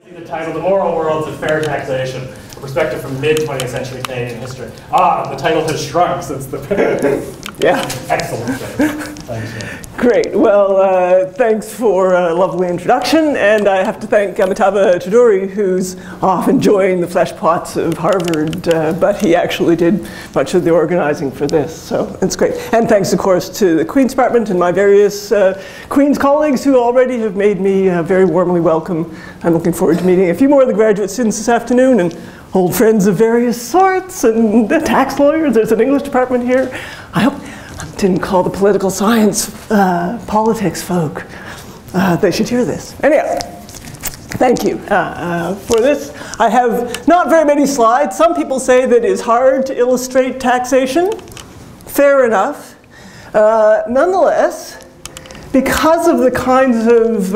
The title, The Moral Worlds of Fair Taxation, a perspective from mid-20th century Canadian history. Ah, the title has shrunk since the... Yeah. Excellent. Thanks. Great. Well, thanks for a lovely introduction. And I have to thank Amitabha Chowdhury, who's off enjoying the flesh pots of Harvard, but he actually did much of the organizing for this. So it's great. And thanks, of course, to the Queen's Department and my various Queen's colleagues who already have made me very warmly welcome. I'm looking forward to meeting a few more of the graduate students this afternoon and old friends of various sorts and the tax lawyers. There's an English department here. I hope I didn't call the political science politics folk. They should hear this. Anyhow, thank you for this. I have not very many slides. Some people say that it's hard to illustrate taxation. Fair enough. Nonetheless, because of the kinds of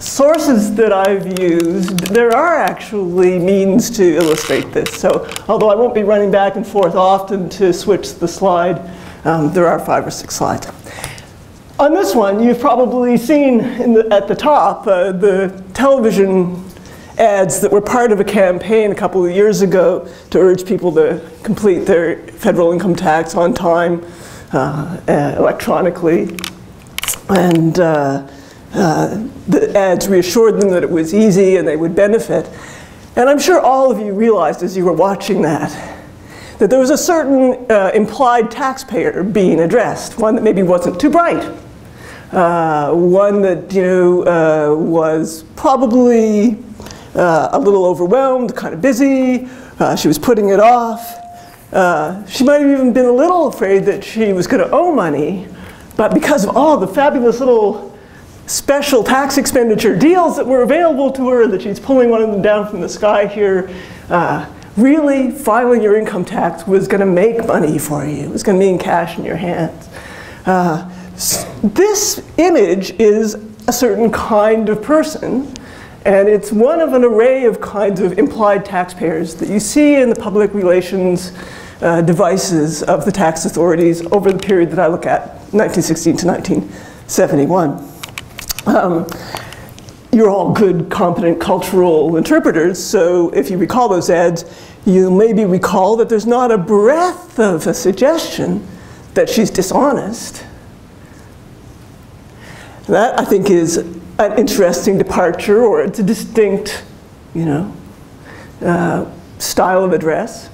sources that I've used, there are actually means to illustrate this. So although I won't be running back and forth often to switch the slide, there are 5 or 6 slides. On this one, you've probably seen at the top the television ads that were part of a campaign a couple of years ago to urge people to complete their federal income tax on time electronically. And the ads reassured them that it was easy and they would benefit. And I'm sure all of you realized as you were watching that there was a certain implied taxpayer being addressed, one that maybe wasn't too bright, one that was probably a little overwhelmed, kind of busy, she was putting it off. She might have even been a little afraid that she was going to owe money, but because of all the fabulous little special tax expenditure deals that were available to her, that she's pulling one of them down from the sky here, really filing your income tax was going to make money for you. It was going to mean cash in your hands. This image is a certain kind of person, and it's one of an array of kinds of implied taxpayers that you see in the public relations devices of the tax authorities over the period that I look at, 1916 to 1971. You're all good, competent cultural interpreters, so if you recall those ads, you maybe recall that there's not a breath of a suggestion that she's dishonest. That, I think, is an interesting departure, or it's a distinct, style of address.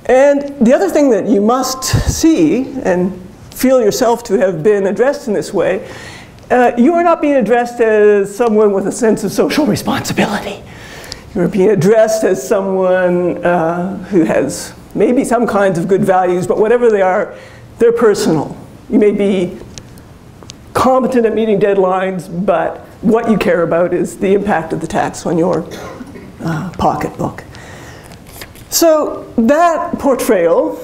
And the other thing that you must see and feel yourself to have been addressed in this way, you are not being addressed as someone with a sense of social responsibility. You're being addressed as someone who has maybe some kinds of good values, but whatever they are, they're personal. You may be competent at meeting deadlines, but what you care about is the impact of the tax on your pocketbook. So that portrayal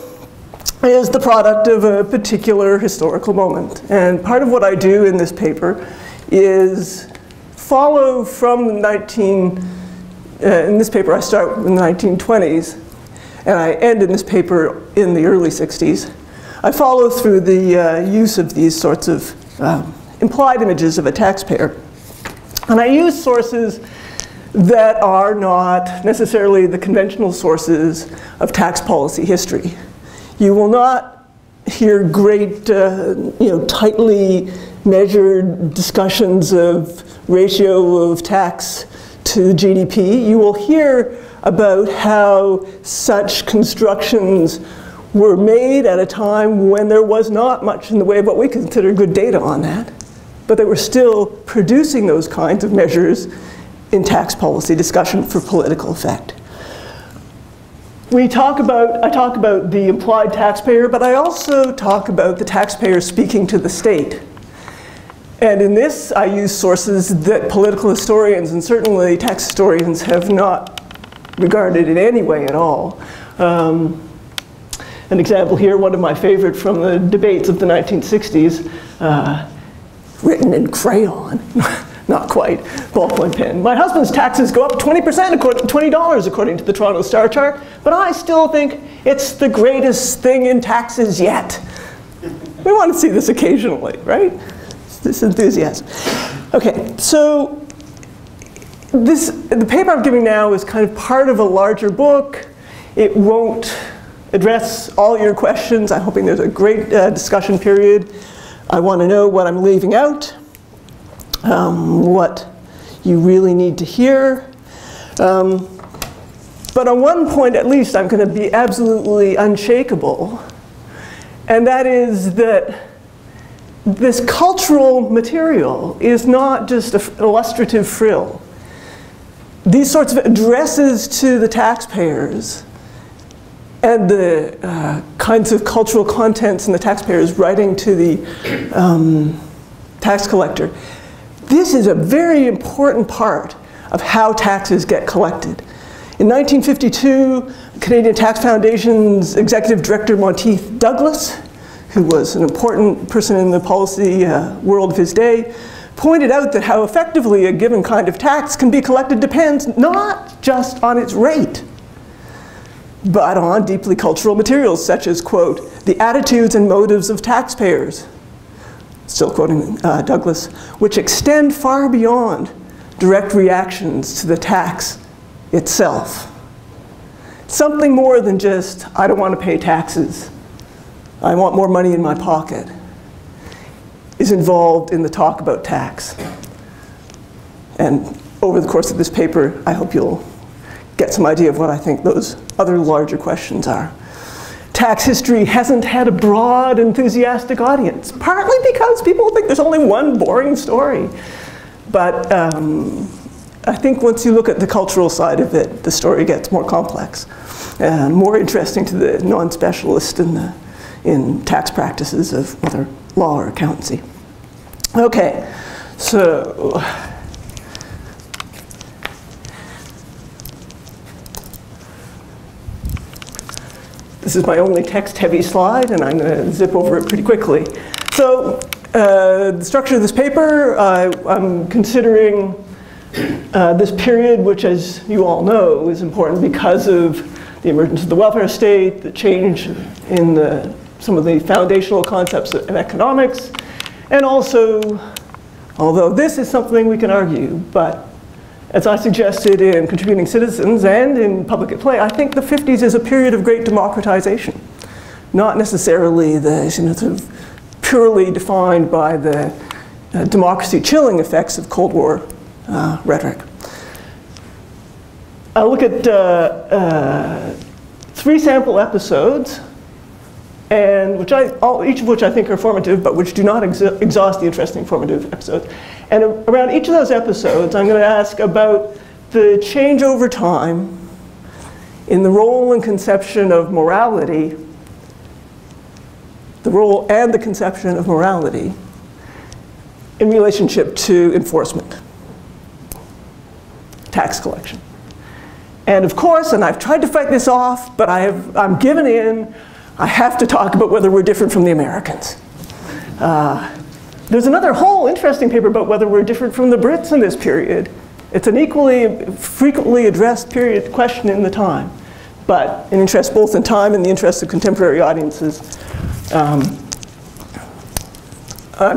is the product of a particular historical moment. And part of what I do in this paper is follow from the in this paper I start in the 1920s, and I end in this paper in the early 60s. I follow through the use of these sorts of implied images of a taxpayer. And I use sources that are not necessarily the conventional sources of tax policy history. You will not hear great, tightly measured discussions of ratio of tax to GDP. You will hear about how such constructions were made at a time when there was not much in the way of what we consider good data on that, but they were still producing those kinds of measures in tax policy discussion for political effect. I talk about the implied taxpayer, but I also talk about the taxpayer speaking to the state. And in this, I use sources that political historians and certainly tax historians have not regarded in any way at all. An example here, one of my favorite from the debates of the 1960s, written in crayon. Not quite, ballpoint pen. My husband's taxes go up 20%, $20 according to the Toronto Star Chart, but I still think it's the greatest thing in taxes yet. We want to see this occasionally, right? This enthusiasm. Okay, so the paper I'm giving now is kind of part of a larger book. It won't address all your questions. I'm hoping there's a great discussion period. I want to know what I'm leaving out, what you really need to hear. But on one point, at least, I'm going to be absolutely unshakable. And that is that this cultural material is not just an illustrative frill. These sorts of addresses to the taxpayers and the kinds of cultural contents in the taxpayers writing to the tax collector, this is a very important part of how taxes get collected. In 1952, Canadian Tax Foundation's Executive Director Monteith Douglas, who was an important person in the policy world of his day, pointed out that how effectively a given kind of tax can be collected depends not just on its rate, but on deeply cultural materials such as, quote, the attitudes and motives of taxpayers, still quoting Douglas, which extend far beyond direct reactions to the tax itself. Something more than just, I don't want to pay taxes, I want more money in my pocket, is involved in the talk about tax. And over the course of this paper, I hope you'll get some idea of what I think those other larger questions are. Tax history hasn't had a broad, enthusiastic audience, partly because people think there's only one boring story. But I think once you look at the cultural side of it, the story gets more complex, more interesting to the non-specialist in tax practices of whether law or accountancy. Okay, so this is my only text-heavy slide, and I'm going to zip over it pretty quickly. So the structure of this paper, I'm considering this period, which, as you all know, is important because of the emergence of the welfare state, the change in some of the foundational concepts of economics, and also, although this is something we can argue, but as I suggested in Contributing Citizens and in Public at Play, I think the 50s is a period of great democratization, not necessarily the sort of purely defined by the democracy chilling effects of Cold War rhetoric. I'll look at 3 sample episodes, and each of which I think are formative, but which do not exhaust the interesting formative episodes. And around each of those episodes, I'm going to ask about the change over time in the role and conception of morality, the role and the conception of morality in relationship to enforcement, tax collection. And of course, and I've tried to fight this off, but I'm given in, I have to talk about whether we're different from the Americans. There's another whole interesting paper about whether we're different from the Brits in this period. It's an equally frequently addressed question in the time, but in interest both in time and the interest of contemporary audiences. I'm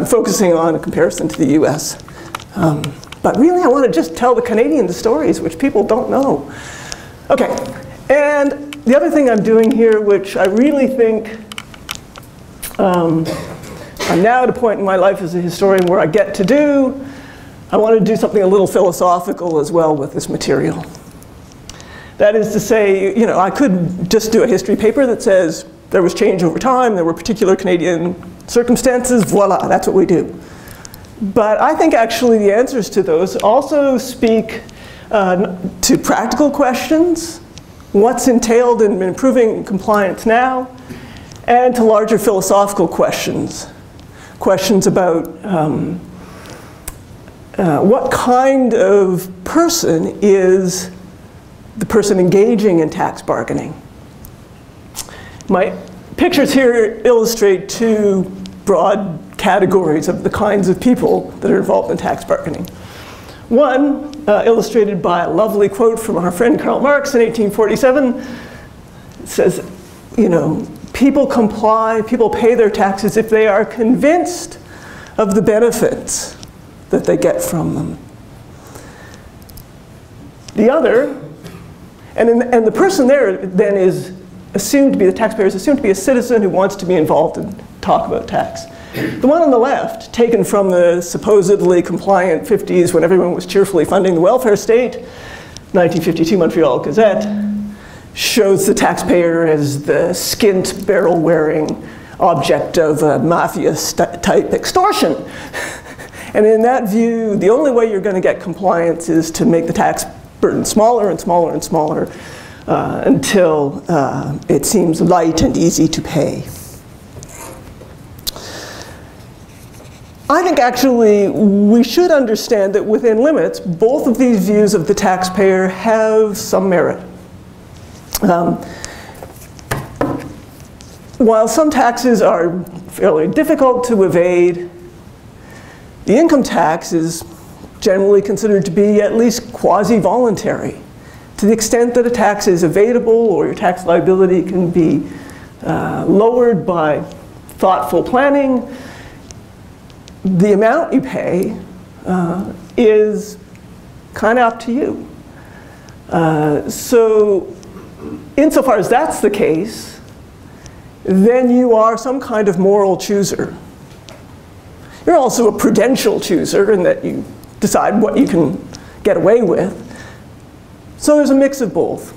focusing on a comparison to the US. But really, I want to just tell the Canadians stories, which people don't know. Okay, and the other thing I'm doing here, which I really think I'm now at a point in my life as a historian where I get to do, I want to do something a little philosophical as well with this material. That is to say, I could just do a history paper that says there was change over time, there were particular Canadian circumstances, voila, that's what we do. But I think actually the answers to those also speak to practical questions, what's entailed in improving compliance now, and to larger philosophical questions. Questions about what kind of person is the person engaging in tax bargaining. My pictures here illustrate 2 broad categories of the kinds of people that are involved in tax bargaining. One, illustrated by a lovely quote from our friend Karl Marx in 1847, says, people comply, people pay their taxes if they are convinced of the benefits that they get from them. the other, and the person there then is assumed to be, the taxpayer is assumed to be a citizen who wants to be involved and talk about tax. The one on the left, taken from the supposedly compliant 50s when everyone was cheerfully funding the welfare state, 1952 Montreal Gazette, shows the taxpayer as the skint, barrel-wearing object of a mafia-type extortion. And in that view, the only way you're going to get compliance is to make the tax burden smaller and smaller and smaller until it seems light and easy to pay. I think actually we should understand that within limits, both of these views of the taxpayer have some merit. While some taxes are fairly difficult to evade, the income tax is generally considered to be at least quasi-voluntary. To the extent that a tax is evadable or your tax liability can be lowered by thoughtful planning, the amount you pay is kind of up to you. So insofar as that's the case, then you are some kind of moral chooser. You're also a prudential chooser in that you decide what you can get away with. So there's a mix of both.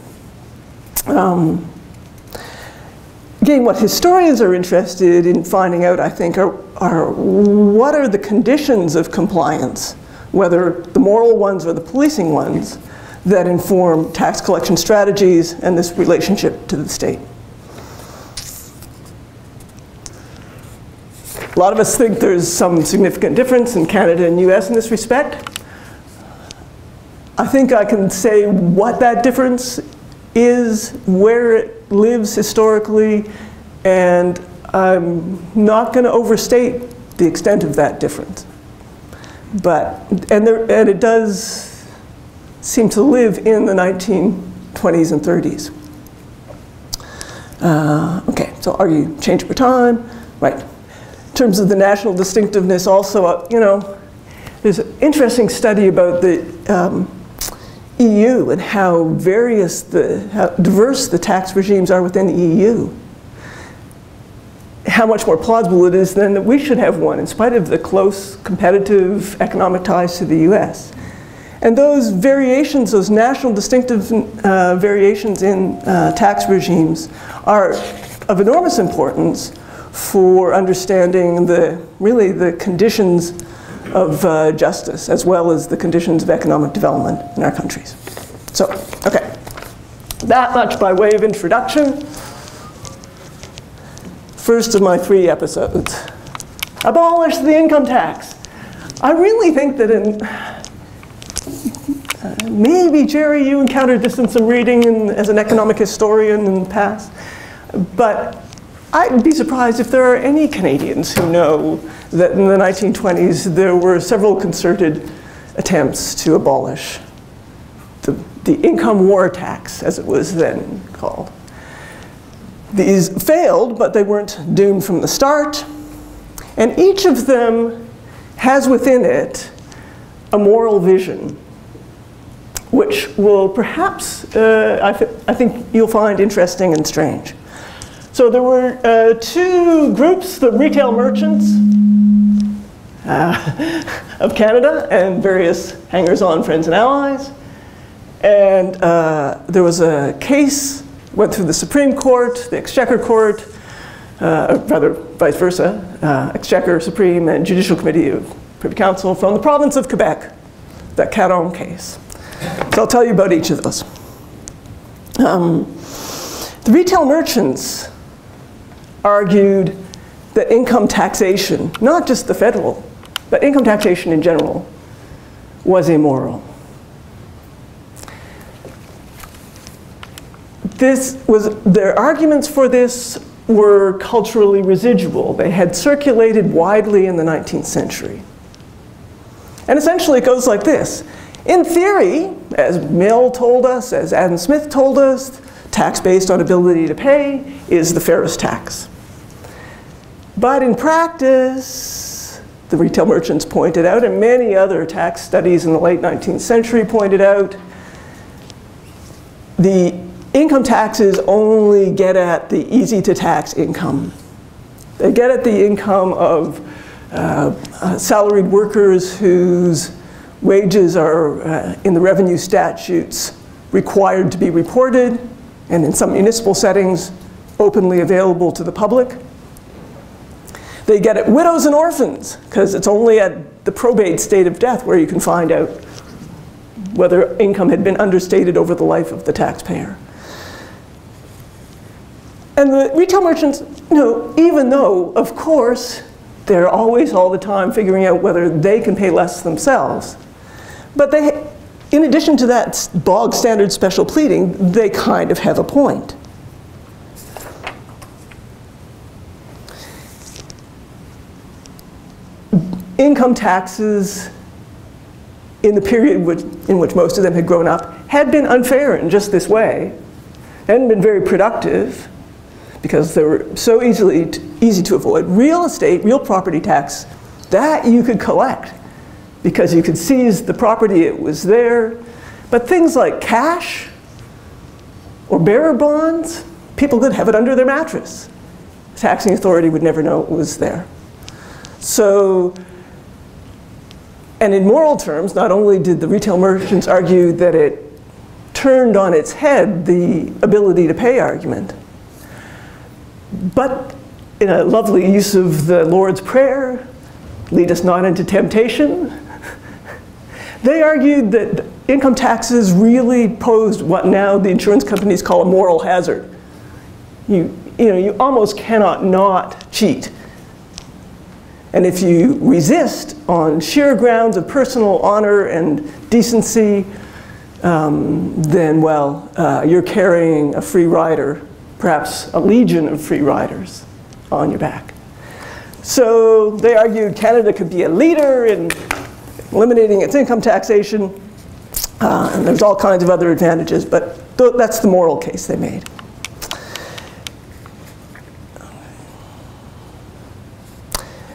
Again, what historians are interested in finding out, I think, are what are the conditions of compliance, whether the moral ones or the policing ones, that inform tax collection strategies and this relationship to the state. A lot of us think there's some significant difference in Canada and US in this respect. I think I can say what that difference is, where it lives historically, and I'm not going to overstate the extent of that difference. And it does seem to live in the 1920s and 30s. Okay, so argue change over time, right. In terms of the national distinctiveness also, you know, there's an interesting study about the EU and how diverse the tax regimes are within the EU. How much more plausible it is then that we should have one in spite of the close competitive economic ties to the US. And those variations, those national distinctive variations in tax regimes are of enormous importance for understanding really the conditions of justice as well as the conditions of economic development in our countries. So, okay, that much by way of introduction. First of my 3 episodes. Abolish the income tax. I really think that maybe, Jerry, you encountered this in some reading as an economic historian in the past, but I'd be surprised if there are any Canadians who know that in the 1920s there were several concerted attempts to abolish the income war tax, as it was then called. These failed, but they weren't doomed from the start. And each of them has within it a moral vision, which will perhaps, I think you'll find interesting and strange. So there were 2 groups, the retail merchants of Canada and various hangers-on, friends and allies. And there was a case, went through the Supreme Court, the Exchequer Court, rather vice versa, Exchequer, Supreme, and Judicial Committee of Privy Council from the province of Quebec, the Caron case. So I'll tell you about each of those. The retail merchants argued that income taxation, not just the federal, but income taxation in general, was immoral. Their arguments for this were culturally residual. They had circulated widely in the 19th century. And essentially it goes like this. In theory, as Mill told us, as Adam Smith told us, tax based on ability to pay is the fairest tax. But in practice, the retail merchants pointed out, and many other tax studies in the late 19th century pointed out, the income taxes only get at the easy-to-tax income. They get at the income of salaried workers whose wages are, in the revenue statutes, required to be reported, and in some municipal settings, openly available to the public. They get at widows and orphans, because it's only at the probate state of death where you can find out whether income had been understated over the life of the taxpayer. And the retail merchants, even though, of course, they're always all the time figuring out whether they can pay less themselves, but they, in addition to that bog standard special pleading, they kind of have a point. Income taxes in the period in which most of them had grown up had been unfair in just this way. They hadn't been very productive because they were so easy to avoid. Real estate, real property tax, that you could collect because you could seize the property, it was there. But things like cash or bearer bonds, people could have it under their mattress. The taxing authority would never know it was there. So, and in moral terms, not only did the retail merchants argue that it turned on its head the ability to pay argument, but in a lovely use of the Lord's Prayer, lead us not into temptation, they argued that income taxes really posed what now the insurance companies call a moral hazard. You almost cannot not cheat. And if you resist on sheer grounds of personal honor and decency, then, well, you're carrying a free rider, perhaps a legion of free riders on your back. So they argued Canada could be a leader in eliminating its income taxation, and there's all kinds of other advantages, but that's the moral case they made.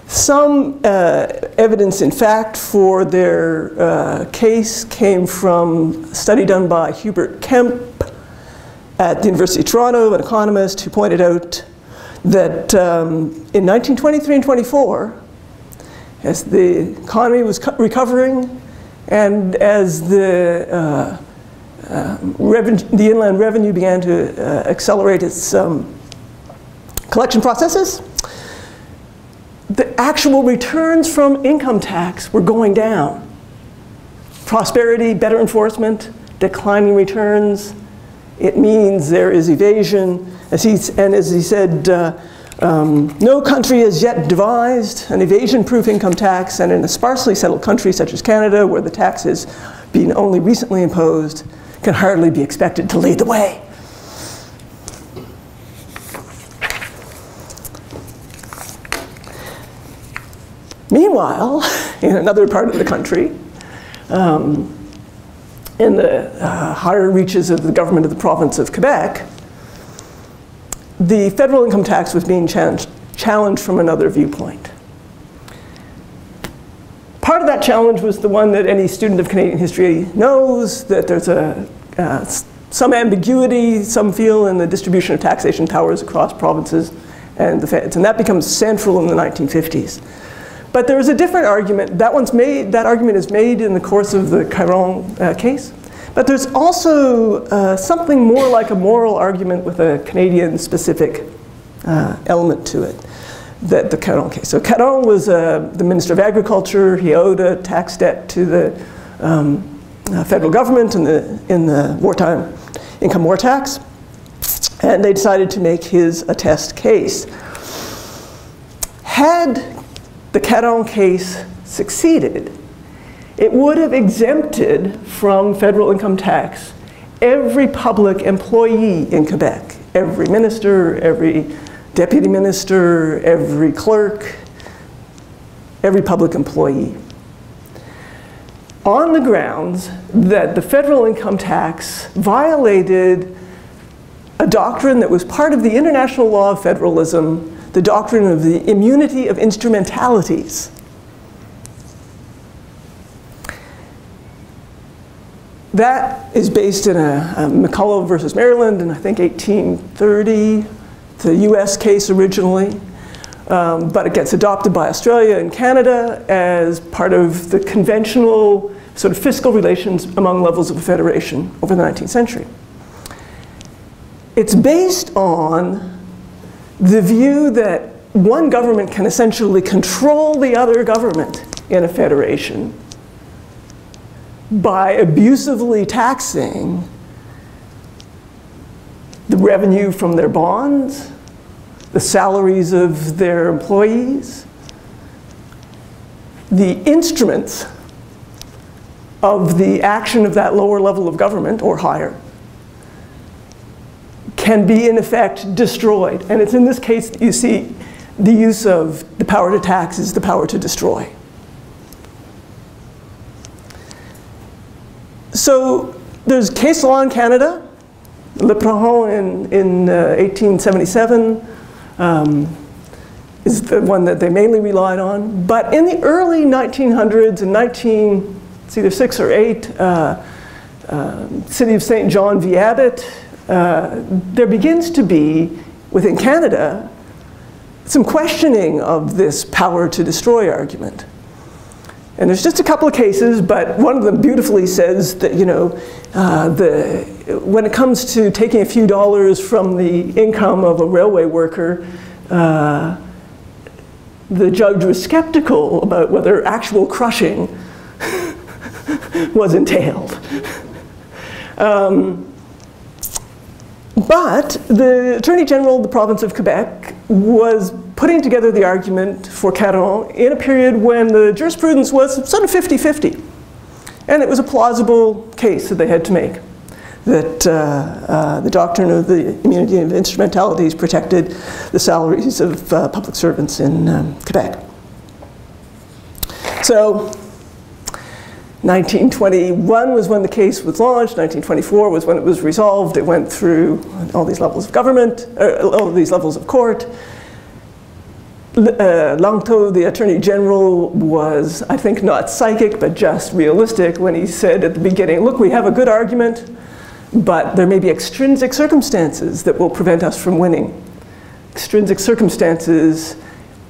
Some evidence, in fact, for their case came from a study done by Hubert Kemp at the University of Toronto, an economist who pointed out that in 1923 and 24, as the economy was recovering and as the inland revenue began to accelerate its collection processes, the actual returns from income tax were going down. Prosperity, better enforcement, declining returns. It means there is evasion. As he said, no country has yet devised an evasion-proof income tax, and in a sparsely settled country such as Canada, where the tax has been only recently imposed, can hardly be expected to lead the way. Meanwhile, in another part of the country, in the higher reaches of the government of the province of Quebec, the federal income tax was being challenged from another viewpoint. Part of that challenge was the one that any student of Canadian history knows, that there's some ambiguity, some feel, in the distribution of taxation powers across provinces and the feds, and that becomes central in the 1950s. But there is a different argument. That argument is made in the course of the Caron case. But there's also something more like a moral argument with a Canadian-specific element to it, that the Caron case. So Caron was the Minister of Agriculture. He owed a tax debt to the federal government in the wartime income war tax. And they decided to make his attest case. Had the Caron case succeeded, it would have exempted from federal income tax every public employee in Quebec, every minister, every deputy minister, every clerk, every public employee, on the grounds that the federal income tax violated a doctrine that was part of the international law of federalism, the doctrine of the immunity of instrumentalities. that is based in a McCullough versus Maryland in, I think, 1830. It's a US case originally, but it gets adopted by Australia and Canada as part of the conventional sort of fiscal relations among levels of a federation over the 19th century. It's based on the view that one government can essentially control the other government in a federation by abusively taxing the revenue from their bonds, the salaries of their employees, the instruments of the action of that lower level of government, or higher, can be in effect destroyed. And it's in this case that you see the use of the power to tax is the power to destroy. So there's case law in Canada. Le Préron in 1877 is the one that they mainly relied on. But in the early 1900s, in it's either 6 or 8, City of St. John v. Abbott, there begins to be, within Canada, some questioning of this power to destroy argument. And there's just a couple of cases, but one of them beautifully says that, you know, when it comes to taking a few dollars from the income of a railway worker, the judge was skeptical about whether actual crushing was entailed. But the Attorney General of the province of Quebec was putting together the argument for Caron in a period when the jurisprudence was sort of 50-50. And it was a plausible case that they had to make, that the doctrine of the immunity of instrumentalities protected the salaries of public servants in Quebec. So 1921 was when the case was launched. 1924 was when it was resolved. It went through all these levels of government, all these levels of court. Langto, the Attorney General, was, I think, not psychic, but just realistic when he said at the beginning, look, we have a good argument, but there may be extrinsic circumstances that will prevent us from winning. Extrinsic circumstances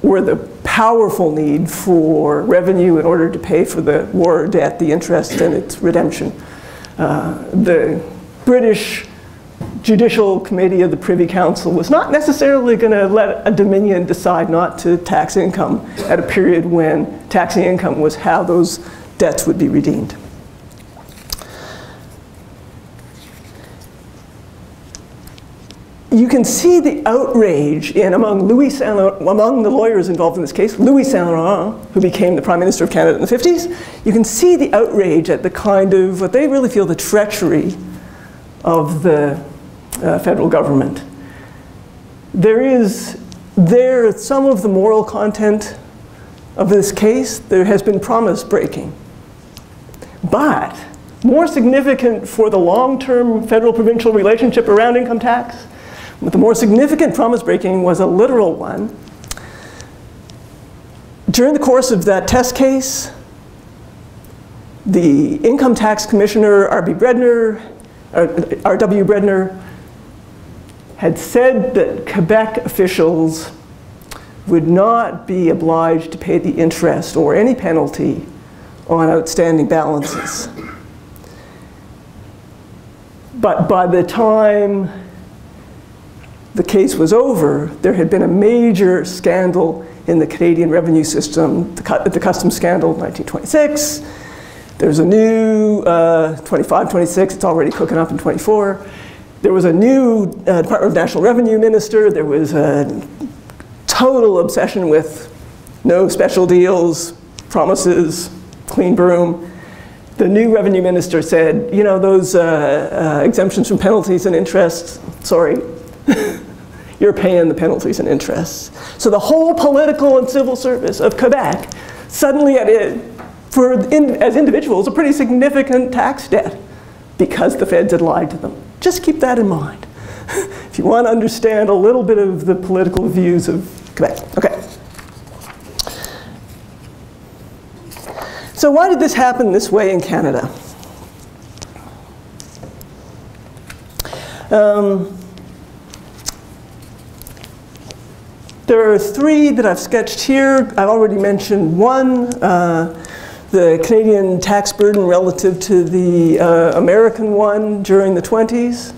were the powerful need for revenue in order to pay for the war debt, the interest, and its redemption. The British Judicial Committee of the Privy Council was not necessarily going to let a Dominion decide not to tax income at a period when taxing income was how those debts would be redeemed. You can see the outrage among the lawyers involved in this case, Louis Saint Laurent, who became the Prime Minister of Canada in the 50s. You can see the outrage at the kind of, what they really feel, the treachery of the federal government. There's some of the moral content of this case. There has been promise breaking. But more significant for the long-term federal-provincial relationship around income tax, but the more significant promise breaking was a literal one. During the course of that test case, the Income Tax Commissioner, R.W. Bredner, had said that Quebec officials would not be obliged to pay the interest or any penalty on outstanding balances. But by the time the case was over, there had been a major scandal in the Canadian revenue system, the customs scandal of 1926. There's a new 25, 26, it's already cooking up in 24. There was a new Department of National Revenue minister. There was a total obsession with no special deals, promises, clean broom. The new revenue minister said, you know, those exemptions from penalties and interests, sorry. You're paying the penalties and interests. So the whole political and civil service of Quebec suddenly had, as individuals, a pretty significant tax debt because the feds had lied to them. Just keep that in mind if you want to understand a little bit of the political views of Quebec. Okay. So why did this happen this way in Canada? There are three that I've sketched here. I've already mentioned one, the Canadian tax burden relative to the American one during the 20s.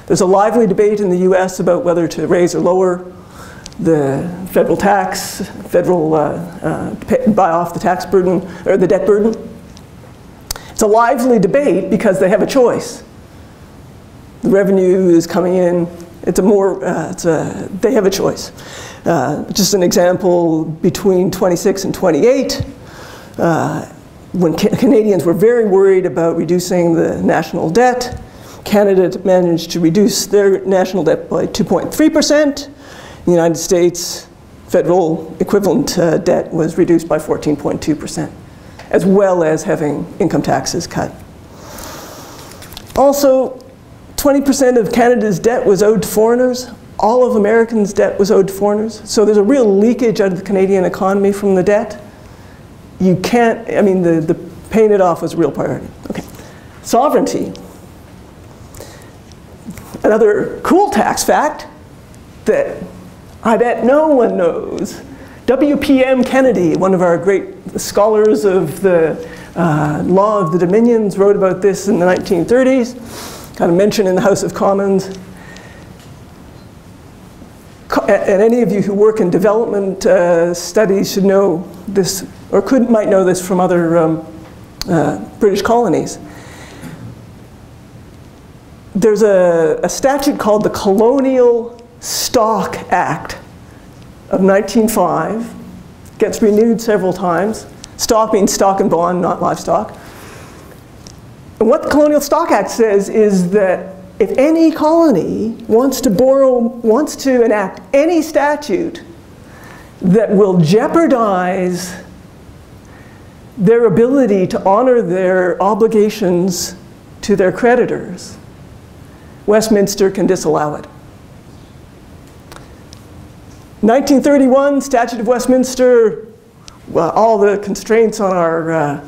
There's a lively debate in the US about whether to raise or lower the federal tax, buy off the tax burden, or the debt burden. It's a lively debate because they have a choice. The revenue is coming in. They have a choice. Just an example, between 26 and 28, when Canadians were very worried about reducing the national debt, Canada managed to reduce their national debt by 2.3%. The United States federal equivalent debt was reduced by 14.2%, as well as having income taxes cut. Also, 20% of Canada's debt was owed to foreigners. All of Americans' debt was owed to foreigners. So there's a real leakage out of the Canadian economy from the debt. You can't, I mean, the paying it off was a real priority. Okay. Sovereignty. Another cool tax fact that I bet no one knows. W.P.M. Kennedy, one of our great scholars of the law of the Dominions, wrote about this in the 1930s, kind of mentioned in the House of Commons. And any of you who work in development studies should know this, or might know this from other British colonies. There's a statute called the Colonial Stock Act of 1905. Gets renewed several times. Stock means stock and bond, not livestock. And what the Colonial Stock Act says is that if any colony wants to enact any statute that will jeopardize their ability to honor their obligations to their creditors, Westminster can disallow it. 1931, Statute of Westminster, well, all the constraints on our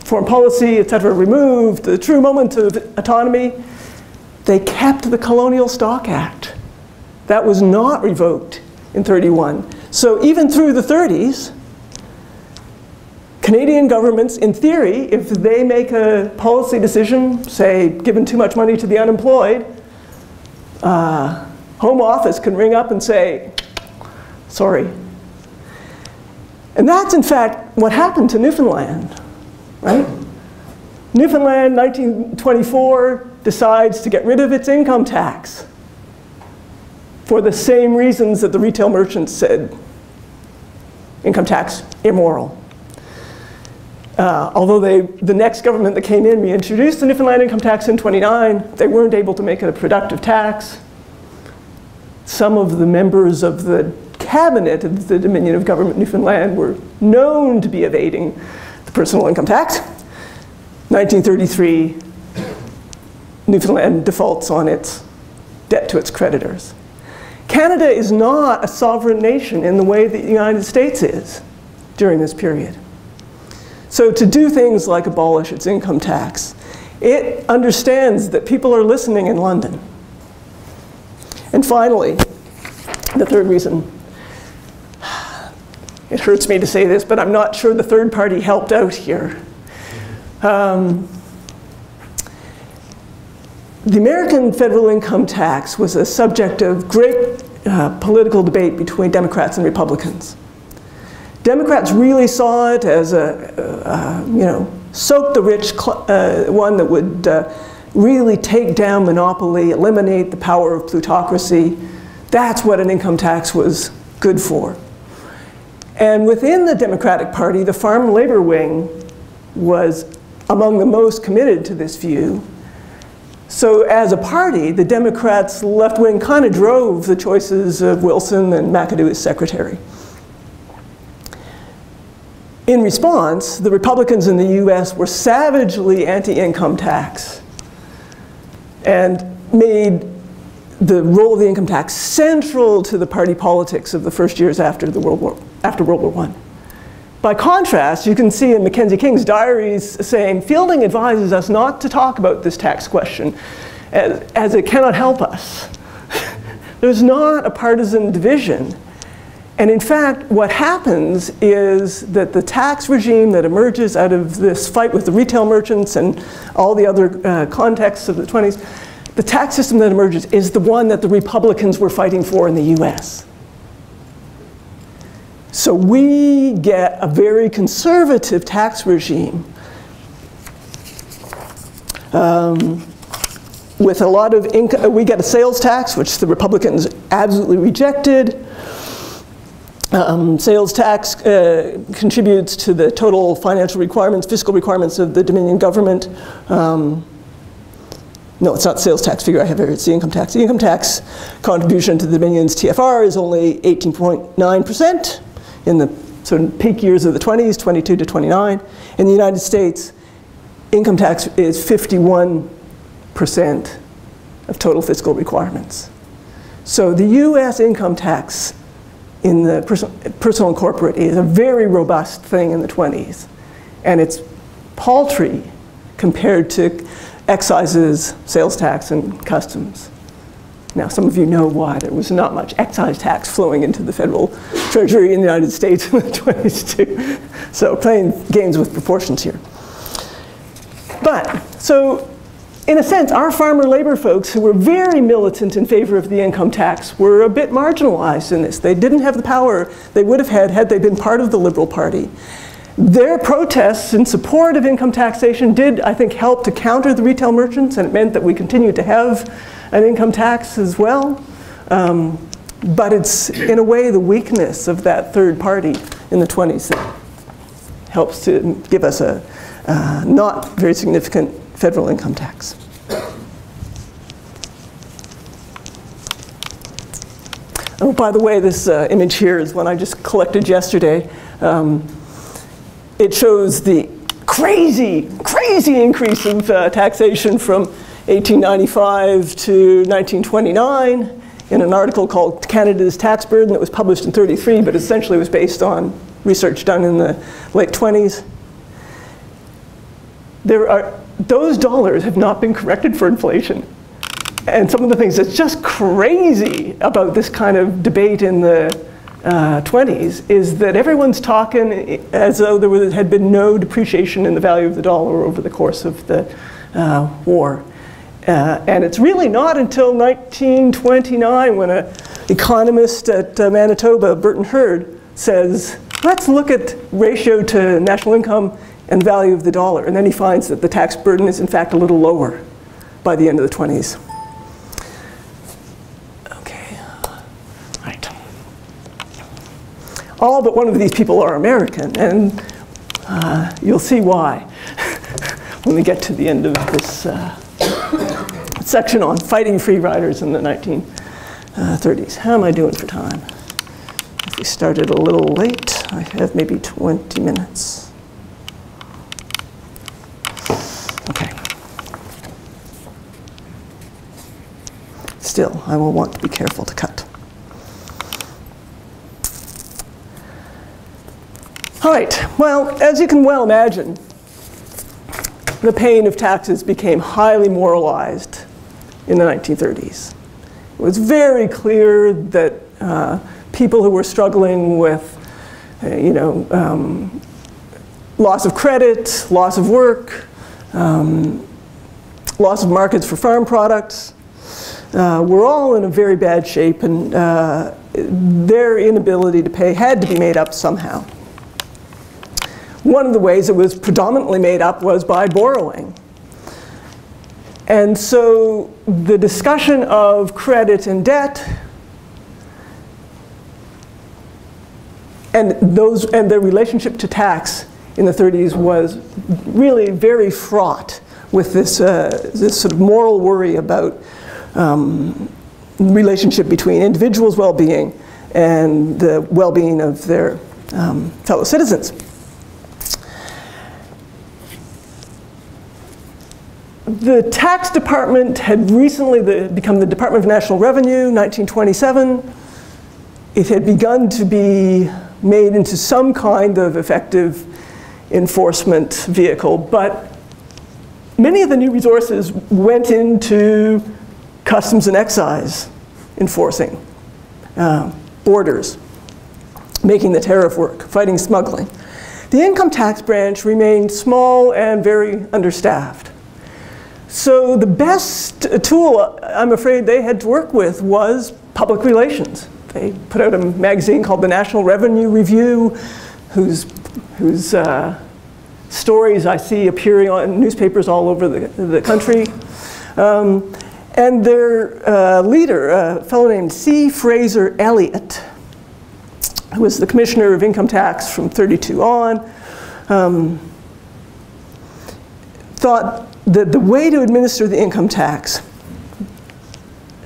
foreign policy, etc., removed, the true moment of autonomy. They kept the Colonial Stock Act. That was not revoked in 31. So even through the 30s, Canadian governments, in theory, if they make a policy decision, say, giving too much money to the unemployed, Home Office can ring up and say, sorry. And that's, in fact, what happened to Newfoundland, right? Newfoundland, 1924, decides to get rid of its income tax for the same reasons that the retail merchants said income tax immoral. Although the next government that came in reintroduced the Newfoundland income tax in 29, they weren't able to make it a productive tax. Some of the members of the cabinet of the Dominion of Government Newfoundland were known to be evading the personal income tax. 1933, Newfoundland defaults on its debt to its creditors. Canada is not a sovereign nation in the way that the United States is during this period. So to do things like abolish its income tax, it understands that people are listening in London. And finally, the third reason, it hurts me to say this, but I'm not sure the third party helped out here. The American federal income tax was a subject of great political debate between Democrats and Republicans. Democrats really saw it as soak the rich one that would really take down monopoly, eliminate the power of plutocracy. That's what an income tax was good for. And within the Democratic Party, the Farm Labor Wing was among the most committed to this view. So as a party, the Democrats' left wing kind of drove the choices of Wilson and McAdoo as secretary. In response, the Republicans in the US were savagely anti-income tax and made the role of the income tax central to the party politics of the first years after World War I. By contrast, you can see in Mackenzie King's diaries saying, Fielding advises us not to talk about this tax question. as it cannot help us. There's not a partisan division. And in fact, what happens is that the tax regime that emerges out of this fight with the retail merchants and all the other contexts of the 20s, the tax system that emerges is the one that the Republicans were fighting for in the US. So we get a very conservative tax regime with a lot of income. We get a sales tax, which the Republicans absolutely rejected. Sales tax contributes to the total financial requirements, fiscal requirements of the Dominion government. No, it's not sales tax figure I have here, it's the income tax. The income tax contribution to the Dominion's TFR is only 18.9% in the sort of peak years of the 20s, 22 to 29. In the United States, income tax is 51% of total fiscal requirements. So the US income tax in the personal and corporate is a very robust thing in the 20s. And it's paltry compared to excises, sales tax, and customs. Now, some of you know why there was not much excise tax flowing into the federal treasury in the United States in the 20s too. So playing games with proportions here. But, so in a sense, our farmer labor folks who were very militant in favor of the income tax were a bit marginalized in this. They didn't have the power they would have had they been part of the Liberal Party. Their protests in support of income taxation did, I think, help to counter the retail merchants, and it meant that we continued to have an income tax as well. But it's, in a way, the weakness of that third party in the 20s that helps to give us a not very significant federal income tax. Oh, by the way, this image here is one I just collected yesterday. It shows the crazy, crazy increase of taxation from 1895 to 1929 in an article called Canada's Tax Burden that was published in '33, but essentially was based on research done in the late 20s. Those dollars have not been corrected for inflation. And some of the things that's just crazy about this kind of debate in the 20s is that everyone's talking as though there had been no depreciation in the value of the dollar over the course of the war. And it's really not until 1929 when an economist at Manitoba, Burton Hurd, says, let's look at ratio to national income and value of the dollar. And then he finds that the tax burden is in fact a little lower by the end of the 20s. Okay, right. All but one of these people are American, and you'll see why when we get to the end of this section on fighting free riders in the 1930s. How am I doing for time? If we started a little late, I have maybe 20 minutes. Okay. Still, I will want to be careful to cut. All right, well, as you can well imagine, the paying of taxes became highly moralized in the 1930s. It was very clear that people who were struggling with, loss of credit, loss of work, loss of markets for farm products, were all in a very bad shape, and their inability to pay had to be made up somehow. One of the ways it was predominantly made up was by borrowing. And so the discussion of credit and debt and their relationship to tax in the 30s was really very fraught with this, this sort of moral worry about relationship between individuals' well-being and the well-being of their fellow citizens. The tax department had recently become the Department of National Revenue, 1927. It had begun to be made into some kind of effective enforcement vehicle, but many of the new resources went into customs and excise enforcing, borders, making the tariff work, fighting smuggling. The income tax branch remained small and very understaffed. So the best tool, I'm afraid, they had to work with was public relations. They put out a magazine called the National Revenue Review, whose stories I see appearing on newspapers all over the country. And their leader, a fellow named C. Fraser Elliott, who was the Commissioner of Income Tax from 32 on, thought that the way to administer the income tax,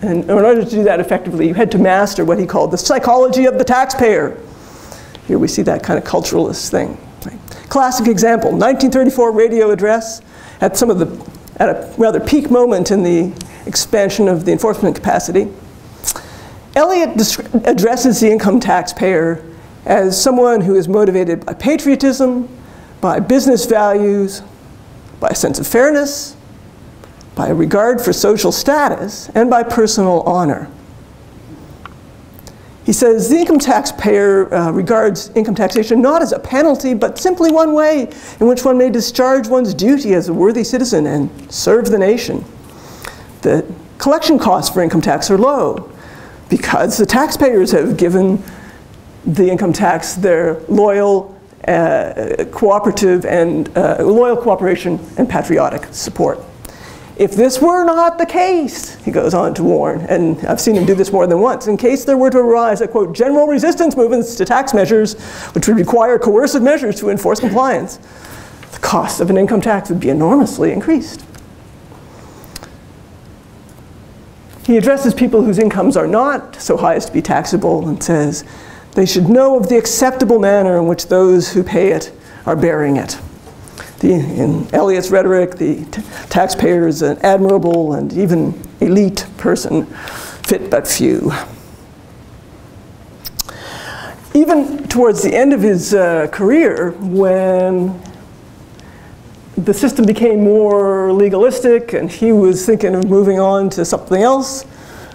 and in order to do that effectively, you had to master what he called the psychology of the taxpayer. Here we see that kind of culturalist thing. Right? Classic example, 1934 radio address at a rather peak moment in the expansion of the enforcement capacity. Elliott addresses the income taxpayer as someone who is motivated by patriotism, by business values, by a sense of fairness, by a regard for social status, and by personal honor. He says the income taxpayer regards income taxation not as a penalty, but simply one way in which one may discharge one's duty as a worthy citizen and serve the nation. The collection costs for income tax are low because the taxpayers have given the income tax their loyal cooperative and loyal cooperation and patriotic support. If this were not the case, he goes on to warn, and I've seen him do this more than once, in case there were to arise a, quote, general resistance movements to tax measures which would require coercive measures to enforce compliance, the cost of an income tax would be enormously increased. He addresses people whose incomes are not so high as to be taxable and says, they should know of the acceptable manner in which those who pay it are bearing it. In Elliott's rhetoric, the taxpayer is an admirable and even elite person, fit but few. Even towards the end of his career, when the system became more legalistic and he was thinking of moving on to something else,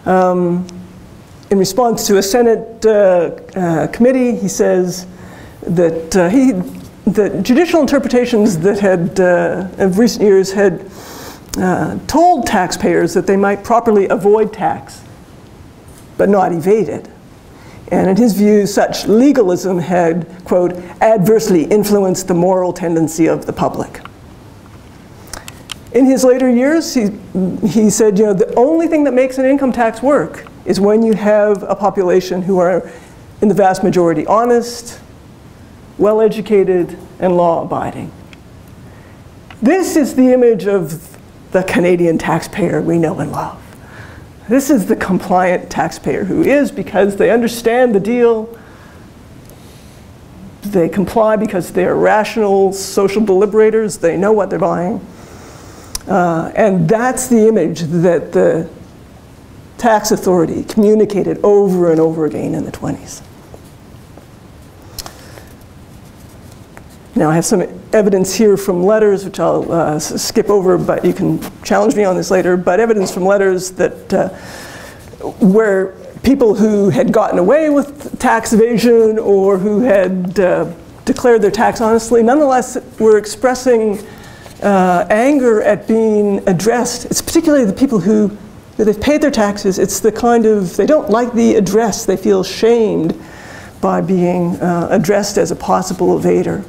in response to a Senate committee, he says that that judicial interpretations that had, of recent years, had told taxpayers that they might properly avoid tax, but not evade it. And in his view, such legalism had, quote, adversely influenced the moral tendency of the public. In his later years, he said, you know, the only thing that makes an income tax work is when you have a population who are, in the vast majority, honest, well-educated, and law-abiding. This is the image of the Canadian taxpayer we know and love. This is the compliant taxpayer who is because they understand the deal. They comply because they are rational social deliberators. They know what they're buying. And that's the image that the tax authority communicated over and over again in the 20s. Now I have some evidence here from letters, which I'll skip over, but you can challenge me on this later, but evidence from letters that where people who had gotten away with tax evasion or who had declared their tax honestly, nonetheless were expressing anger at being addressed. It's particularly the people who they've paid their taxes. It's the kind of, they don't like the address. They feel shamed by being addressed as a possible evader.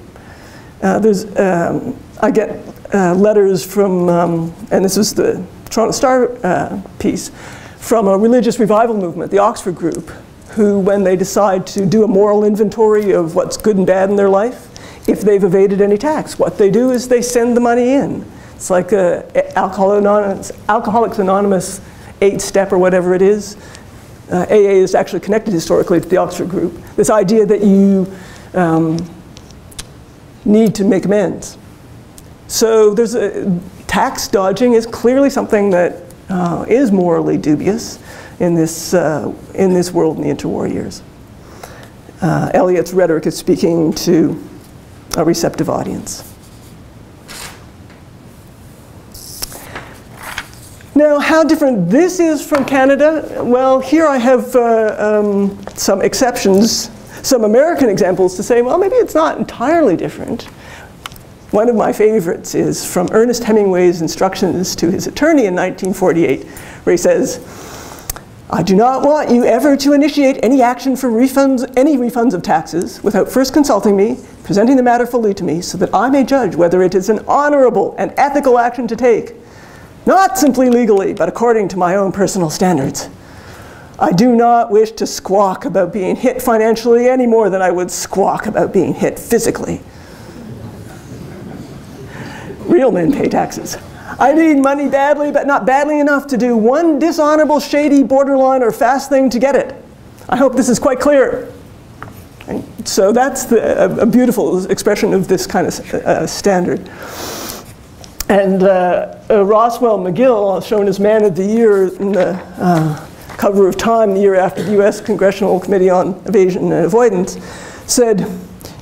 I get letters from, and this is the Toronto Star piece, from a religious revival movement, the Oxford group, who, when they decide to do a moral inventory of what's good and bad in their life, if they've evaded any tax, what they do is they send the money in. It's like Alcoholics Anonymous 8-step or whatever it is. AA is actually connected historically to the Oxford group. This idea that you need to make amends. So there's tax dodging is clearly something that is morally dubious in this world in the interwar years. Elliott's rhetoric is speaking to a receptive audience. Now, how different this is from Canada? Well, here I have some exceptions, some American examples to say, well, maybe it's not entirely different. One of my favorites is from Ernest Hemingway's instructions to his attorney in 1948, where he says, I do not want you ever to initiate any action for refunds, any refunds of taxes, without first consulting me, presenting the matter fully to me, so that I may judge whether it is an honorable and ethical action to take, not simply legally, but according to my own personal standards. I do not wish to squawk about being hit financially any more than I would squawk about being hit physically. Real men pay taxes. I need money badly, but not badly enough to do one dishonorable, shady, borderline, or fast thing to get it. I hope this is quite clear. And so that's a beautiful expression of this kind of standard. And Roswell McGill, shown as Man of the Year in the cover of Time the year after the US Congressional Committee on Evasion and Avoidance, said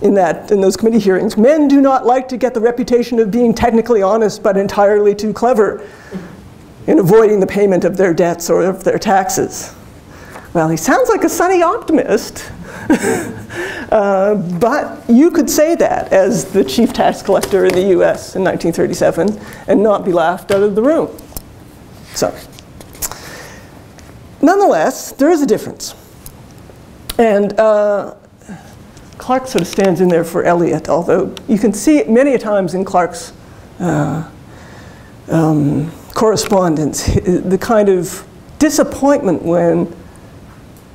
in those committee hearings, men do not like to get the reputation of being technically honest but entirely too clever in avoiding the payment of their debts or of their taxes. Well, he sounds like a sunny optimist, but you could say that as the chief tax collector in the US in 1937 and not be laughed out of the room. So, nonetheless, there is a difference. And Clark sort of stands in there for Eliot, although you can see it many times in Clark's correspondence, the kind of disappointment when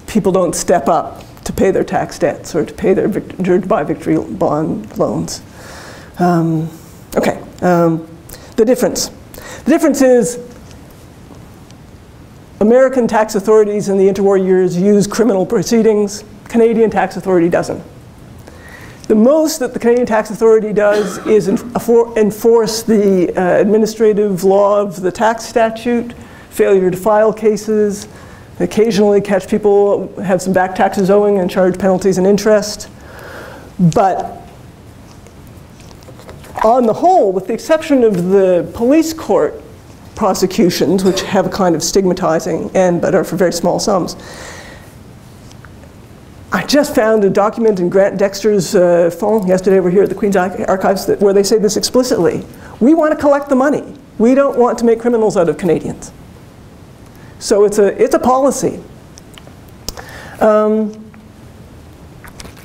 people don't step up to pay their tax debts or to pay their to buy victory bond loans. The difference. The difference is American tax authorities in the interwar years use criminal proceedings. Canadian tax authority doesn't. The most that the Canadian tax authority does is enforce the administrative law of the tax statute, failure to file cases, occasionally catch people who have some back taxes owing and charge penalties and interest. But on the whole, with the exception of the police court prosecutions, which have a kind of stigmatizing end but are for very small sums, I just found a document in Grant Dexter's phone yesterday. We're here at the Queen's Archives where they say this explicitly. We want to collect the money. We don't want to make criminals out of Canadians. So it's a policy.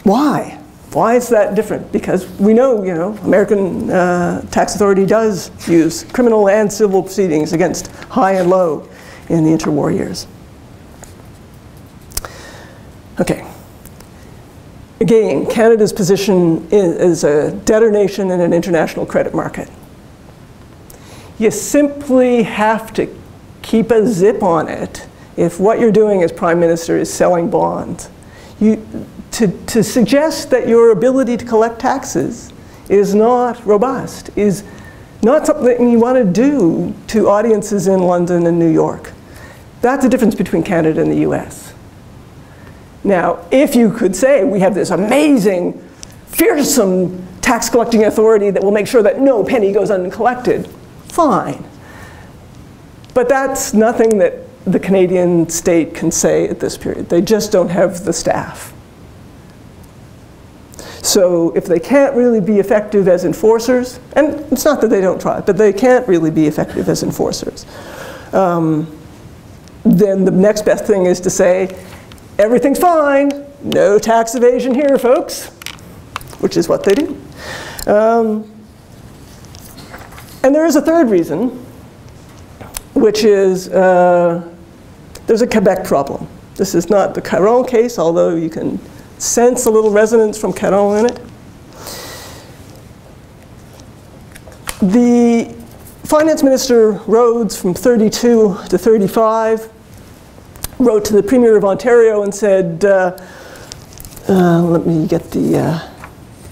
Why? Why is that different? Because we know, American tax authority does use criminal and civil proceedings against high and low in the interwar years. Okay. Again, Canada's position is a debtor nation in an international credit market. You simply have to keep a zip on it if what you're doing as Prime Minister is selling bonds. To suggest that your ability to collect taxes is not robust, is not something you want to do to audiences in London and New York. That's the difference between Canada and the US. Now, if you could say we have this amazing, fearsome tax collecting authority that will make sure that no penny goes uncollected, fine. But that's nothing that the Canadian state can say at this period. They just don't have the staff. So if they can't really be effective as enforcers, and it's not that they don't try, but they can't really be effective as enforcers, then the next best thing is to say, everything's fine, no tax evasion here, folks, which is what they do. And there is a third reason, which is there's a Quebec problem. This is not the Caron case, although you can sense a little resonance from Caron in it. The Finance Minister Rhodes from 32 to 35 wrote to the Premier of Ontario and said, let me get the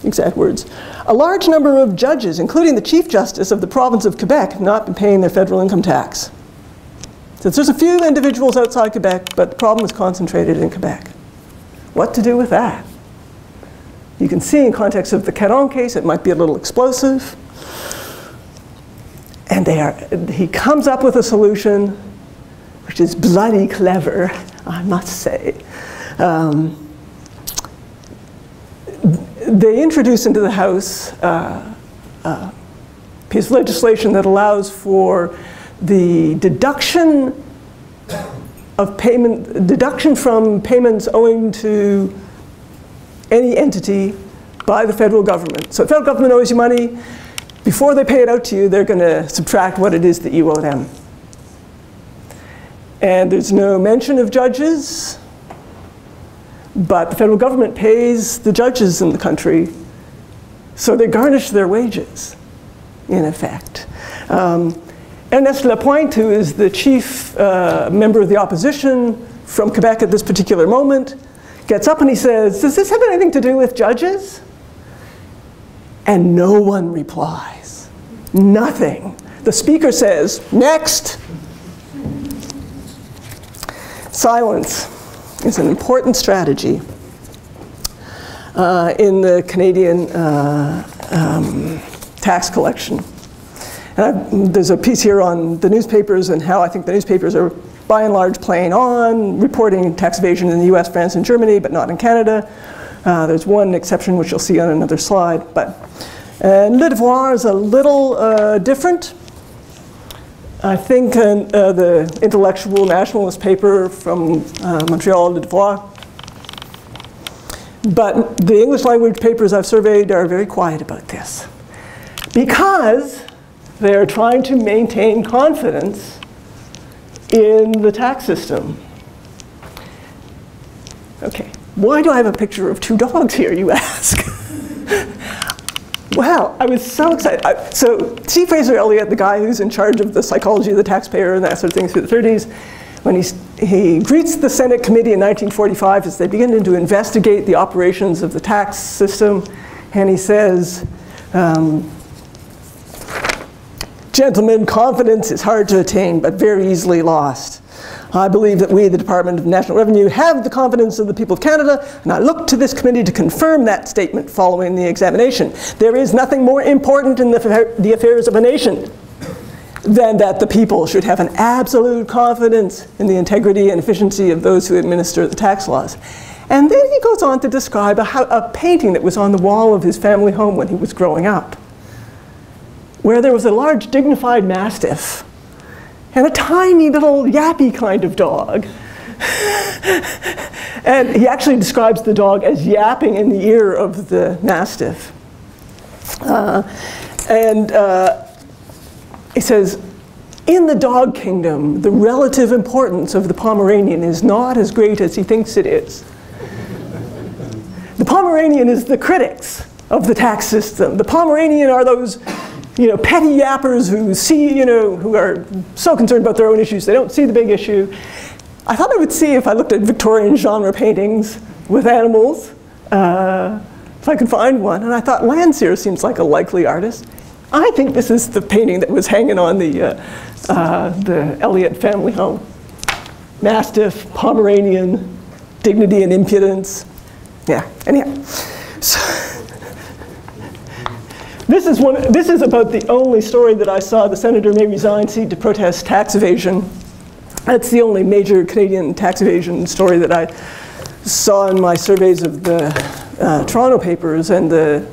exact words, a large number of judges, including the Chief Justice of the province of Quebec, have not been paying their federal income tax. So there's a few individuals outside Quebec, but the problem is concentrated in Quebec. What to do with that? You can see in context of the Caron case, it might be a little explosive. And And he comes up with a solution, which is bloody clever, I must say. They introduce into the House a piece of legislation that allows for the deduction from payments owing to any entity by the federal government. So the federal government owes you money. Before they pay it out to you, they're going to subtract what it is that you owe them. And there's no mention of judges, but the federal government pays the judges in the country, so they garnish their wages, in effect. Ernest Lapointe, who is the chief member of the opposition from Quebec at this particular moment, gets up and he says, does this have anything to do with judges? And no one replies. Nothing. The speaker says, next. Silence is an important strategy in the Canadian tax collection. And there's a piece here on the newspapers and how I think the newspapers are by and large playing on, reporting tax evasion in the US, France, and Germany, but not in Canada. There's one exception, which you'll see on another slide. And Le Devoir is a little different. I think the intellectual nationalist paper from Montreal, Le Devoir. But the English language papers I've surveyed are very quiet about this, because they're trying to maintain confidence in the tax system. Okay, why do I have a picture of two dogs here, you ask? Wow, I was so excited. So C. Fraser Elliott, the guy who's in charge of the psychology of the taxpayer and that sort of thing through the 30s, when he greets the Senate committee in 1945 as they begin to investigate the operations of the tax system, and he says, gentlemen, confidence is hard to attain, but very easily lost. I believe that we, the Department of National Revenue, have the confidence of the people of Canada, and I look to this committee to confirm that statement following the examination. There is nothing more important in the affairs of a nation than that the people should have an absolute confidence in the integrity and efficiency of those who administer the tax laws. And then he goes on to describe a painting that was on the wall of his family home when he was growing up, where there was a large dignified mastiff and a tiny little yappy kind of dog. And he actually describes the dog as yapping in the ear of the mastiff. He says, in the dog kingdom, the relative importance of the Pomeranian is not as great as he thinks it is. The Pomeranian is the critics of the tax system. The Pomeranian are those petty yappers who see, who are so concerned about their own issues, they don't see the big issue. I thought I would see if I looked at Victorian genre paintings with animals, if I could find one. And I thought Landseer seems like a likely artist. I think this is the painting that was hanging on the Elliott family home. Mastiff, Pomeranian, dignity and impudence. Yeah, anyhow. So, this is about the only story that I saw. The senator may resign seat to protest tax evasion. That's the only major Canadian tax evasion story that I saw in my surveys of the Toronto papers and the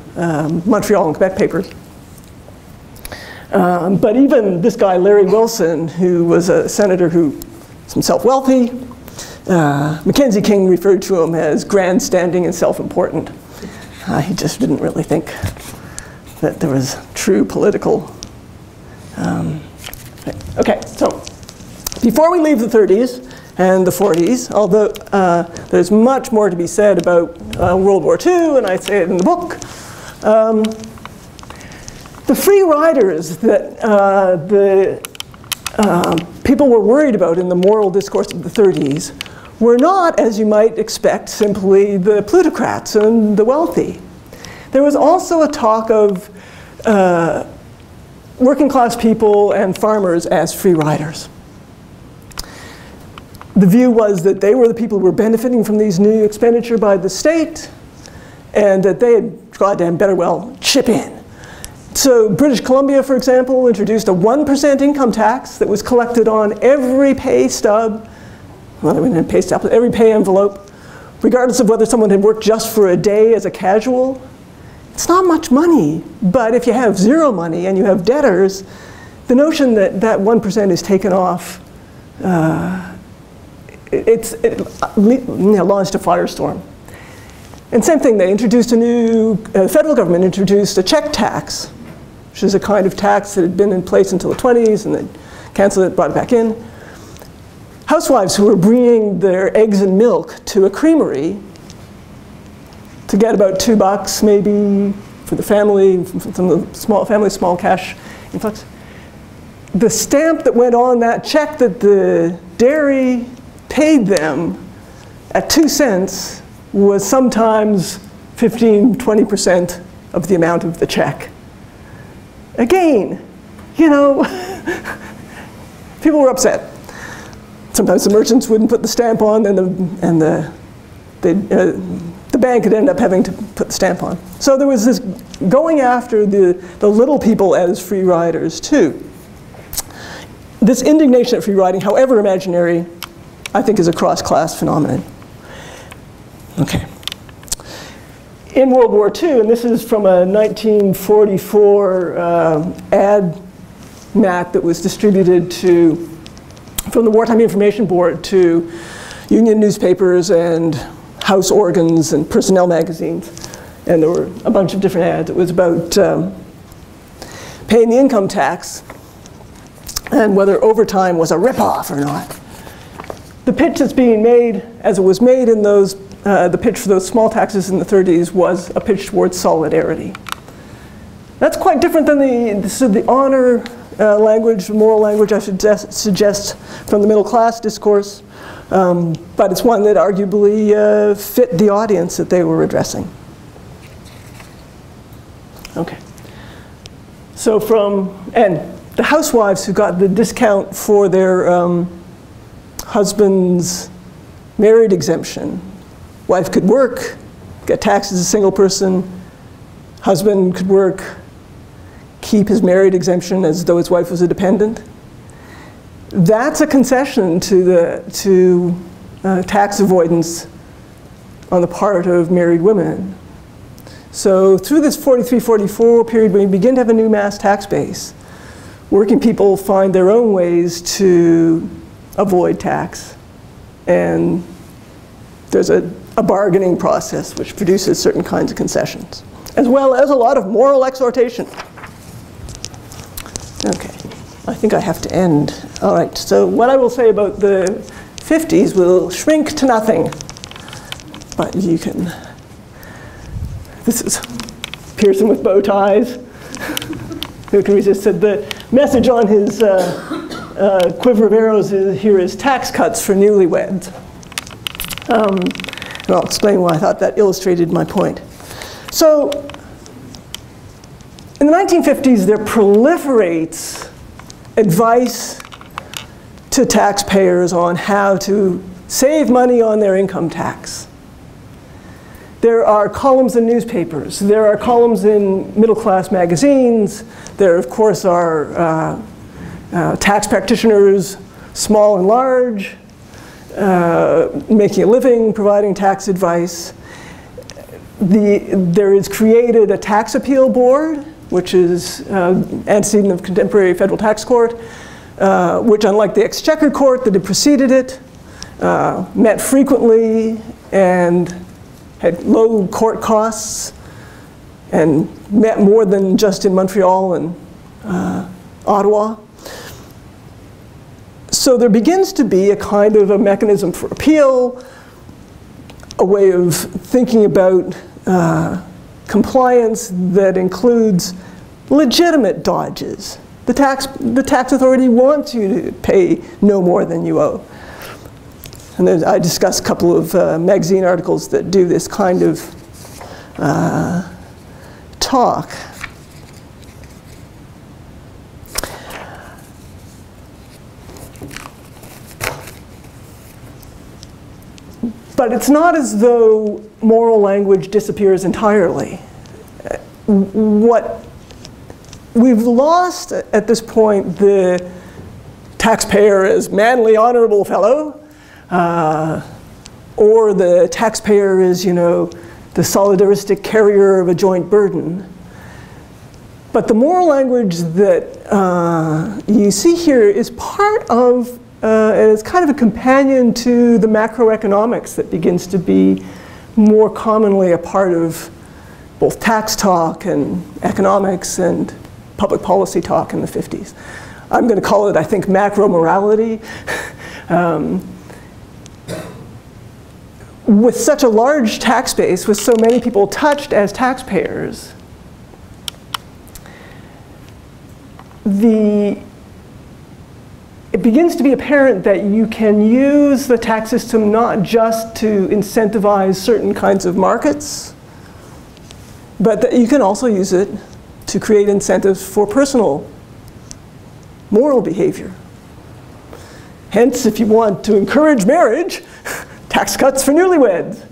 Montreal and Quebec papers. But even this guy, Larry Wilson, who was a senator who was himself wealthy, Mackenzie King referred to him as grandstanding and self-important. He just didn't really think that there was true political. Okay, so before we leave the 30s and the 40s, although there's much more to be said about World War II, and I say it in the book, the free riders that the people were worried about in the moral discourse of the 30s were not, as you might expect, simply the plutocrats and the wealthy. There was also a talk of working class people and farmers as free riders. The view was that they were the people who were benefiting from these new expenditure by the state, and that they had goddamn better well chip in. So British Columbia, for example, introduced a 1% income tax that was collected on every pay stub, well, they didn't pay stub, every pay envelope, regardless of whether someone had worked just for a day as a casual. It's not much money, but if you have zero money and you have debtors, the notion that that 1% is taken off, it launched a firestorm. And same thing, they introduced a new, the federal government introduced a check tax, which is a kind of tax that had been in place until the 20s, and then canceled it, brought it back in. Housewives who were bringing their eggs and milk to a creamery to get about $2 maybe for the family, from the small cash influx. The stamp that went on that check that the dairy paid them at 2 cents was sometimes 15, 20% of the amount of the check. Again, you know, people were upset. Sometimes the merchants wouldn't put the stamp on, and the bank would end up having to put the stamp on. So there was this going after the little people as free riders too. This indignation at free riding, however imaginary, I think is a cross-class phenomenon. Okay. In World War II, and this is from a 1944 ad mat that was distributed from the Wartime Information Board to union newspapers and house organs and personnel magazines. And there were a bunch of different ads. It was about paying the income tax and whether overtime was a ripoff or not. The pitch that's being made, as it was made in those, the pitch for those small taxes in the 30s was a pitch towards solidarity. That's quite different than the honor language, moral language I should suggest from the middle class discourse, but it's one that arguably fit the audience that they were addressing. Okay. So and the housewives who got the discount for their husband's married exemption. Wife could work, get taxed as a single person. Husband could work, keep his married exemption as though his wife was a dependent. That's a concession to tax avoidance on the part of married women. So through this 43-44 period, when you begin to have a new mass tax base, working people find their own ways to avoid tax. And there's a bargaining process which produces certain kinds of concessions, as well as a lot of moral exhortation. Okay, I think I have to end. All right, so what I will say about the 50s will shrink to nothing. But you can, this is Pearson with bow ties. Who can resist? Said the message on his quiver of arrows here is tax cuts for newlyweds. And I'll explain why I thought that illustrated my point. So in the 1950s, there proliferates advice to taxpayers on how to save money on their income tax. There are columns in newspapers. There are columns in middle-class magazines. There, of course, are tax practitioners, small and large, making a living, providing tax advice. There is created a tax appeal board, which is antecedent of contemporary federal tax court, which, unlike the Exchequer Court that had preceded it, met frequently and had low court costs and met more than just in Montreal and Ottawa. So there begins to be a kind of a mechanism for appeal, a way of thinking about compliance that includes legitimate dodges. The tax authority wants you to pay no more than you owe. And then I discussed a couple of magazine articles that do this kind of talk. But it's not as though moral language disappears entirely. What we've lost, at this point, the taxpayer as manly, honorable fellow, or the taxpayer is, you know, the solidaristic carrier of a joint burden. But the moral language that you see here is part of, and it's kind of a companion to the macroeconomics that begins to be more commonly a part of both tax talk and economics and public policy talk in the 50s. I'm going to call it, I think, macro morality. With such a large tax base, with so many people touched as taxpayers, it begins to be apparent that you can use the tax system not just to incentivize certain kinds of markets, but that you can also use it to create incentives for personal moral behavior. Hence, if you want to encourage marriage, tax cuts for newlyweds.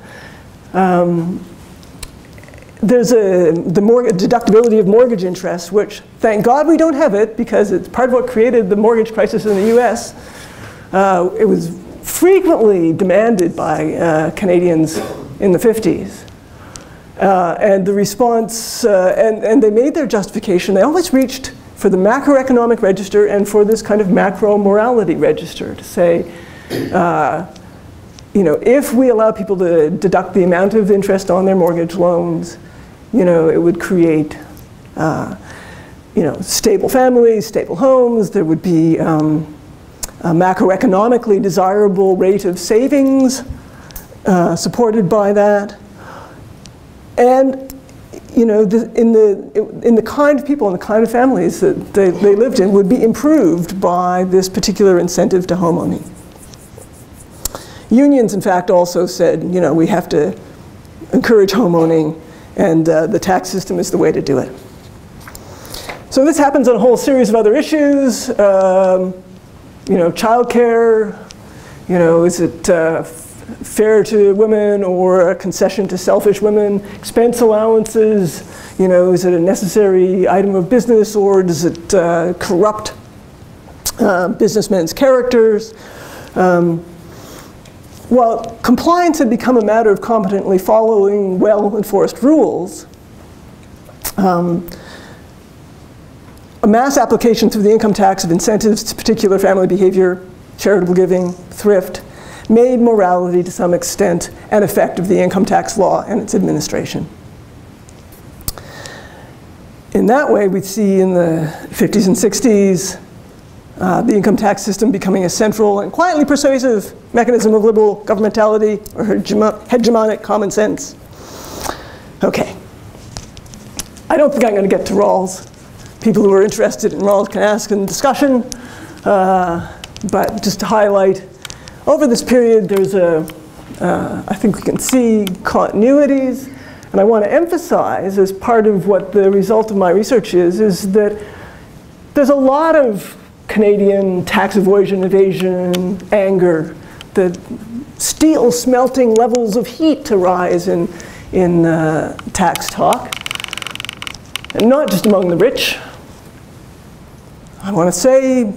There's the deductibility of mortgage interest, which, thank God we don't have it, because it's part of what created the mortgage crisis in the US. It was frequently demanded by Canadians in the 50s. And the response, and they made their justification, they always reached for the macroeconomic register and for this kind of macro morality register to say, you know, if we allow people to deduct the amount of interest on their mortgage loans, you know, it would create, you know, stable families, stable homes. There would be a macroeconomically desirable rate of savings supported by that. And, you know, in the kind of people and the kind of families that they lived in would be improved by this particular incentive to homeowning. Unions, in fact, also said, you know, we have to encourage homeowning, and the tax system is the way to do it. So this happens on a whole series of other issues. You know, childcare, you know, is it fair to women or a concession to selfish women? Expense allowances, you know, is it a necessary item of business, or does it corrupt businessmen's characters? Well, compliance had become a matter of competently following well-enforced rules. A mass application through the income tax of incentives to particular family behavior, charitable giving, thrift, made morality to some extent an effect of the income tax law and its administration. In that way, we see in the 50s and 60s the income tax system becoming a central and quietly persuasive mechanism of liberal governmentality or hegemonic common sense. Okay. I don't think I'm going to get to Rawls. People who are interested in Rawls can ask in discussion. But just to highlight, over this period, there's I think we can see continuities. And I want to emphasize, as part of what the result of my research is that there's a lot of Canadian tax avoidance, evasion, anger, the steel smelting levels of heat to rise in tax talk. And not just among the rich. I want to say,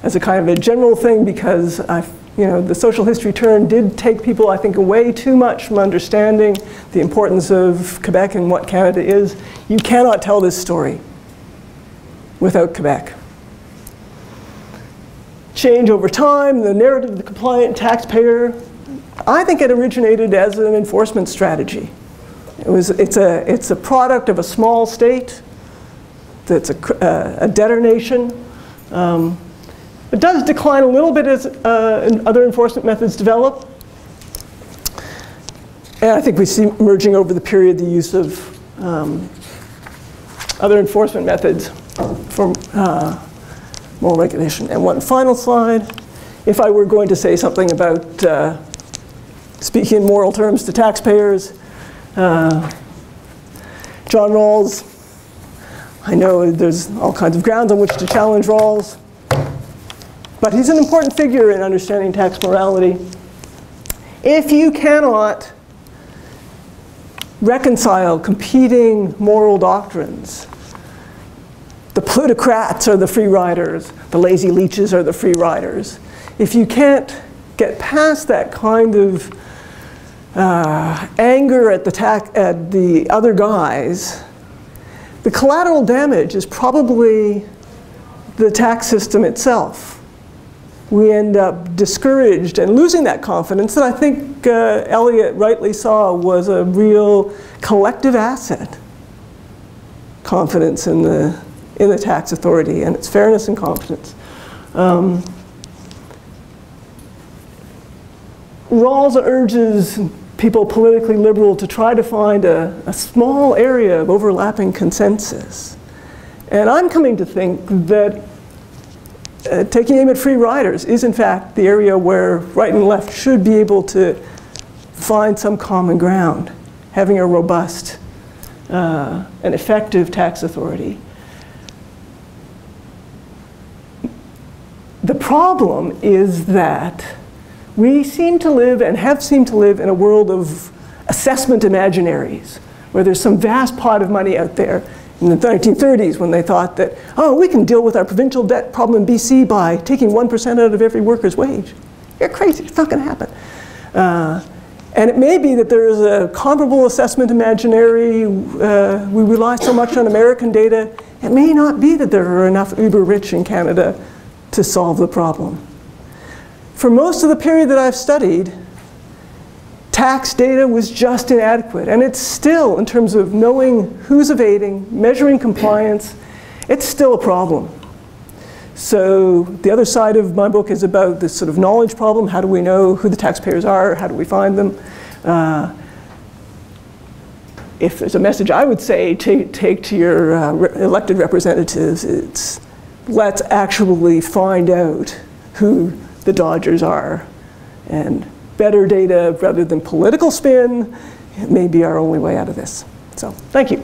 as a kind of a general thing, because you know, the social history turn did take people, I think, away too much from understanding the importance of Quebec and what Canada is. You cannot tell this story without Quebec. Change over time, the narrative of the compliant taxpayer, I think it originated as an enforcement strategy. It's a product of a small state that's a debtor nation. It does decline a little bit as other enforcement methods develop. And I think we see emerging over the period the use of other enforcement methods for moral regulation. And one final slide. If I were going to say something about speaking in moral terms to taxpayers, John Rawls, I know there's all kinds of grounds on which to challenge Rawls, but he's an important figure in understanding tax morality. If you cannot reconcile competing moral doctrines, the plutocrats are the free riders, the lazy leeches are the free riders. If you can't get past that kind of anger at the other guys, the collateral damage is probably the tax system itself. We end up discouraged and losing that confidence that I think Eliot rightly saw was a real collective asset. Confidence in the tax authority and its fairness and competence. Rawls urges people politically liberal to try to find a small area of overlapping consensus. And I'm coming to think that taking aim at free riders is in fact the area where right and left should be able to find some common ground, having a robust and effective tax authority. The problem is that we seem to live and have seemed to live in a world of assessment imaginaries, where there's some vast pot of money out there. In the 1930s, when they thought that, oh, we can deal with our provincial debt problem in BC by taking 1% out of every worker's wage. You're crazy, it's not going to happen. And it may be that there is a comparable assessment imaginary. We rely so much on American data. It may not be that there are enough uber-rich in Canada to solve the problem. For most of the period that I've studied, tax data was just inadequate. And it's still, in terms of knowing who's evading, measuring compliance, it's still a problem. So the other side of my book is about this sort of knowledge problem. How do we know who the taxpayers are? How do we find them? If there's a message I would say take to your elected representatives, it's let's actually find out who the dodgers are. And better data rather than political spin may be our only way out of this. So thank you.